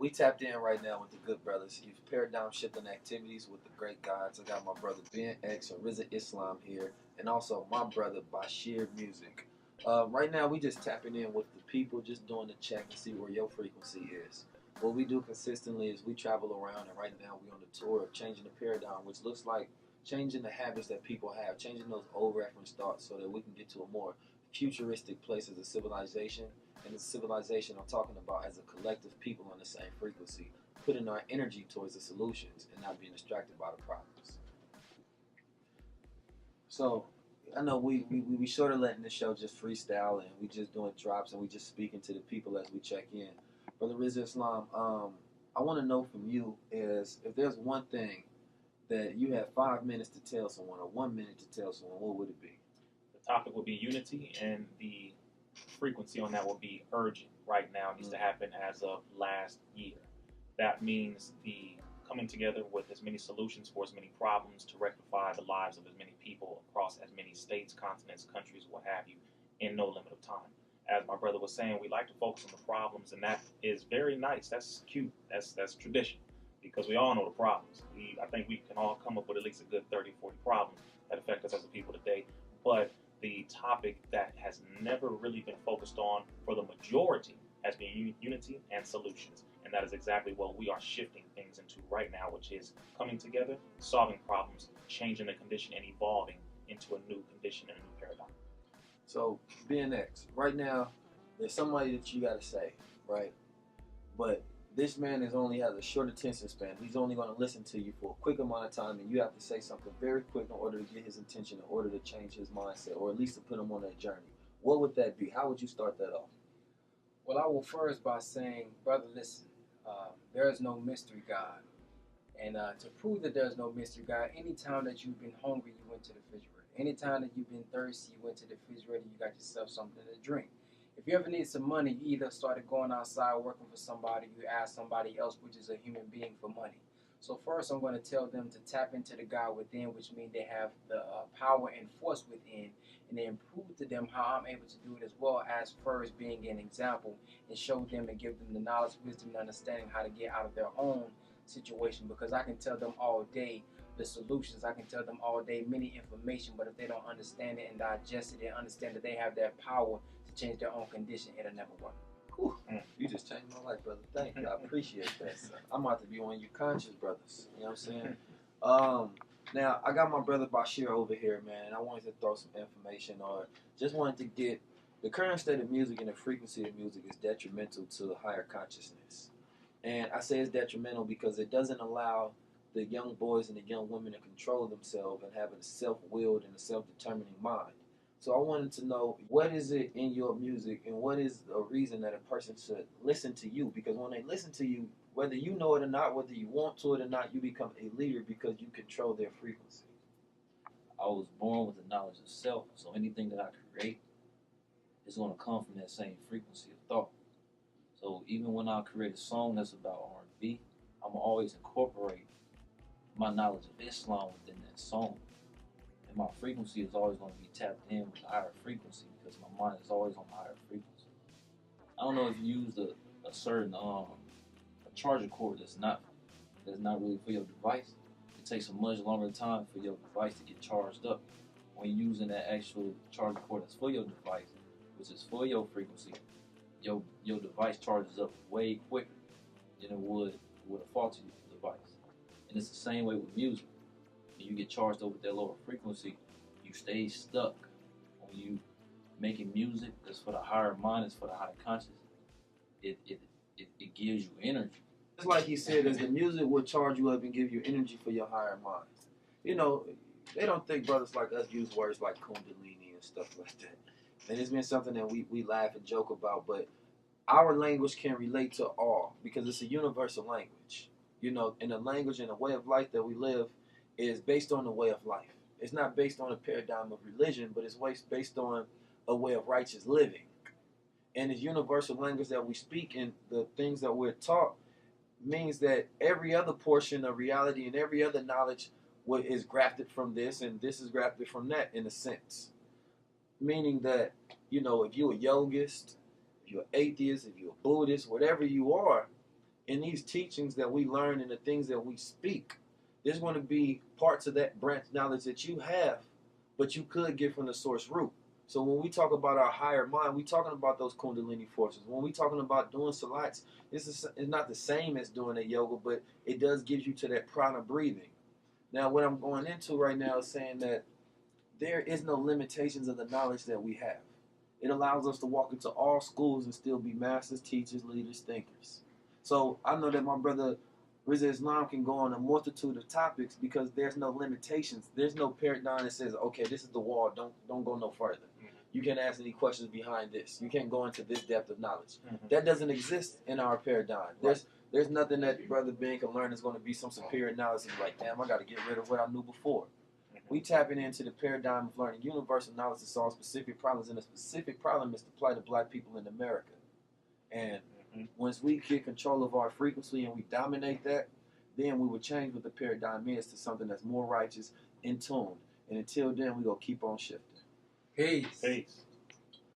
We tapped in right now with the good brothers. You've paradigm shifting activities with the great guys. I got my brother BenX or Rizza Islam here, and also my brother Basheer Music. Right now, we just tapping in with the people, just doing the check to see where your frequency is. What we do consistently is we travel around, and right now we're on the tour of changing the paradigm, which looks like changing the habits that people have, changing those old reference thoughts so that we can get to a more futuristic place as a civilization. And the civilization I'm talking about as a collective people on the same frequency, putting our energy towards the solutions and not being distracted by the problems. So I know we sort of letting the show just freestyle and we just doing drops and we just speaking to the people as we check in. Brother Rizza Islam, I want to know from you is if there's one thing that you have 5 minutes to tell someone or 1 minute to tell someone, what would it be? The topic would be unity, and the frequency on that will be urgent right now. It needs to happen as of last year. That means the coming together with as many solutions for as many problems to rectify the lives of as many people across as many states, continents, countries, what have you, in no limit of time. As my brother was saying, we like to focus on the problems, and that is very nice. That's cute. That's tradition, because we all know the problems. I think we can all come up with at least a good 30, 40 problems that affect us as a people today. But the topic that has never really been focused on for the majority has been unity and solutions. And that is exactly what we are shifting things into right now, which is coming together, solving problems, changing the condition, and evolving into a new condition and a new paradigm. So, BenX, right now, there's somebody that you got to say, right? But this man only has a short attention span. He's only going to listen to you for a quick amount of time, and you have to say something very quick in order to get his attention, in order to change his mindset, or at least to put him on that journey. What would that be? How would you start that off? Well, I will first by saying, brother, listen, there is no mystery God. And to prove that there's no mystery God, anytime that you've been hungry, you went to the refrigerator. Anytime that you've been thirsty, you went to the refrigerator, you got yourself something to drink. If you ever need some money, you either started going outside working for somebody, you ask somebody else, which is a human being, for money. So first I'm going to tell them to tap into the God within, which means they have the power and force within, and then prove to them how I'm able to do it, as well as first being an example and show them and give them the knowledge, wisdom, and understanding how to get out of their own situation, because I can tell them all day the solutions. I can tell them all day many information, but if they don't understand it and digest it and understand that they have that power to change their own condition, it'll never work. Whew, you just changed my life, brother. Thank you. I appreciate that. I'm about to be one of you conscious brothers. You know what I'm saying? Now, I got my brother Basheer over here, man. I wanted to throw some information or just wanted to get the current state of music and the frequency of music is detrimental to higher consciousness. And I say it's detrimental because it doesn't allow the young boys and the young women to control themselves and have a self-willed and a self-determining mind. So I wanted to know, what is it in your music and what is a reason that a person should listen to you? Because when they listen to you, whether you know it or not, whether you want to it or not, you become a leader because you control their frequency. I was born with the knowledge of self, so anything that I create is going to come from that same frequency of thought. So even when I create a song that's about R&B, I'm always incorporate my knowledge of Islam within that song. And my frequency is always going to be tapped in with a higher frequency because my mind is always on a higher frequency. I don't know if you used a certain a charger cord that's not really for your device. It takes a much longer time for your device to get charged up. When you're using that actual charger cord that's for your device, which is for your frequency, your device charges up way quicker than it would with a faulty device. And it's the same way with music. When you get charged up with that lower frequency, you stay stuck. When you making music that's for the higher mind, it's for the higher conscious, it gives you energy. Just like he said, as the music will charge you up and give you energy for your higher mind. You know, they don't think brothers like us use words like kundalini and stuff like that. And it's been something that we laugh and joke about, but our language can relate to all because it's a universal language. You know, and the language and the way of life that we live is based on the way of life. It's not based on a paradigm of religion, but it's based on a way of righteous living. And this universal language that we speak and the things that we're taught means that every other portion of reality and every other knowledge is grafted from this, and this is grafted from that in a sense. Meaning that, you know, if you're a yogist, if you're an atheist, if you're a Buddhist, whatever you are, in these teachings that we learn and the things that we speak, there's going to be parts of that branch knowledge that you have, but you could get from the source root. So when we talk about our higher mind, we talking about those Kundalini forces. When we talking about doing salats, it's not the same as doing a yoga, but it does give you to that prana breathing. Now, what I'm going into right now is saying that there is no limitations of the knowledge that we have. It allows us to walk into all schools and still be masters, teachers, leaders, thinkers. So I know that my brother Rizza Islam can go on a multitude of topics because there's no limitations. There's no paradigm that says, okay, this is the wall. Don't go no further. You can't ask any questions behind this. You can't go into this depth of knowledge. That doesn't exist in our paradigm. There's nothing that Brother Ben can learn is going to be some superior knowledge and be like, damn, I got to get rid of what I knew before. We tapping into the paradigm of learning universal knowledge to solve specific problems, and a specific problem is the plight of black people in America. And once we get control of our frequency and we dominate that, then we will change what the paradigm is to something that's more righteous, in tune. And until then, we gonna keep on shifting. Peace. Peace.